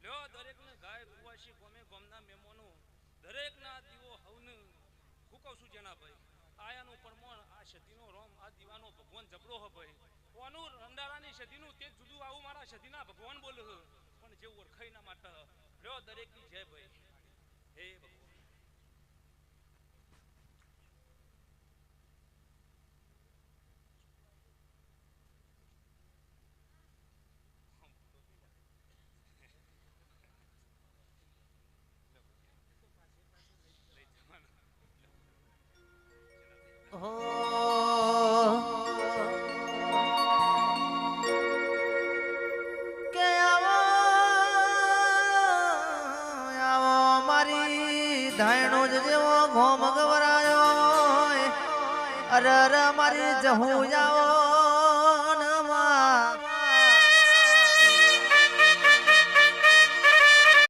લ્યો દરેકને ગાય કુવાસી ગોમે ગોમના મહેમાનો દરેકના દીવો હવને હું કહું છું જેના ભાઈ આયાનું પરમણ આ સદીનો રોમ આ દીવાનો ભગવાન જબરો હ ભાઈ કોનું રંડારાની સદીનું તે જુદું આવું મારા સદીના ભગવાન બોલે પણ જે ઓળખાઈ ના માટે લ્યો દરેકની જય ભાઈ હે ભગવાન કે આવો આવો મારી ધાયણો જેવો ઘોમ ગવરાયો અરે મારી જહુ જાવો